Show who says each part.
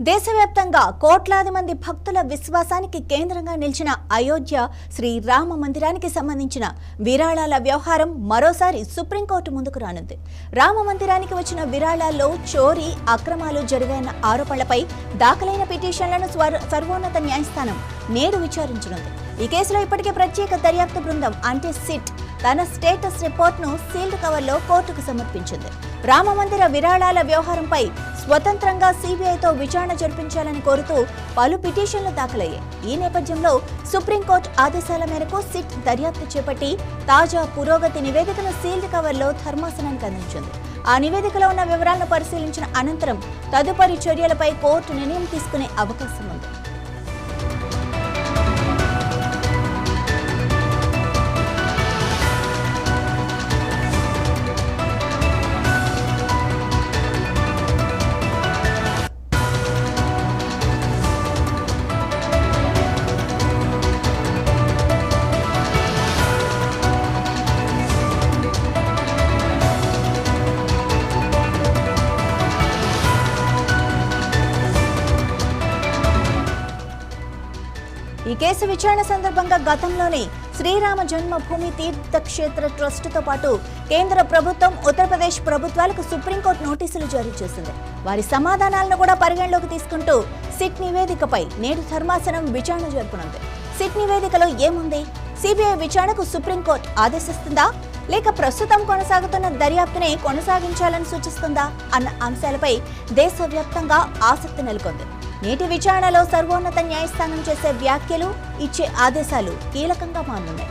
Speaker 1: దేశవ్యాప్తంగా కోట్లాది మంది భక్తుల విశ్వాసానికి కేంద్రంగా నిలిచిన అయోధ్య శ్రీ రామ మందిరానికి సంబంధించిన విరాళాల వ్యవహారం మరోసారి సుప్రీంకోర్టు ముందుకు రానుంది. రామ మందిరానికి వచ్చిన విరాళాల్లో చోరీ, అక్రమాలు జరిగాయన్న ఆరోపణలపై దాఖలైన పిటిషన్లను సర్వోన్నత న్యాయస్థానం నేడు విచారించనుంది. ఈ కేసులో ఇప్పటికే ప్రత్యేక దర్యాప్తు బృందం అంటే సిట్ తన స్టేటస్ రిపోర్ట్ను సీల్డ్ కవర్లో కోర్టుకు సమర్పించింది. రామ మందిర విరాళాల వ్యవహారంపై స్వతంత్రంగా సిబిఐతో విచారణ జరిపించాలని కోరుతూ పలు పిటిషన్లు దాఖలయ్యాయి. ఈ నేపథ్యంలో సుప్రీంకోర్టు ఆదేశాల మేరకు సిట్ దర్యాప్తు చేపట్టి తాజా పురోగతి నివేదికను సీల్డ్ కవర్లో ధర్మాసనానికి అందించింది. ఆ నివేదికలో ఉన్న వివరాలను పరిశీలించిన అనంతరం తదుపరి చర్యలపై కోర్టు నిర్ణయం తీసుకునే అవకాశం ఉంది. ఈ కేసు విచారణ సందర్భంగా గతంలోనే శ్రీరామ జన్మభూమి తీర్థక్షేత్ర ట్రస్టుతో పాటు కేంద్ర ప్రభుత్వం, ఉత్తరప్రదేశ్ ప్రభుత్వాలకు సుప్రీంకోర్టు నోటీసులు జారీ చేసింది. వారి సమాధానాలను కూడా పరిగణలోకి తీసుకుంటూ సిట్ నివేదికపై నేడు ధర్మాసనం విచారణ జరపనుంది. సిట్ నివేదికలో ఏముంది? సిబిఐ విచారణకు సుప్రీంకోర్టు ఆదేశిస్తుందా, లేక ప్రస్తుతం కొనసాగుతున్న దర్యాప్తునే కొనసాగించాలని సూచిస్తుందా అన్న అంశాలపై దేశవ్యాప్తంగా ఆసక్తి నెలకొంది. నేటి విచారణలో సర్వోన్నత న్యాయస్థానం చేసే వ్యాఖ్యలు, ఇచ్చే ఆదేశాలు కీలకంగా మారనున్నాయి.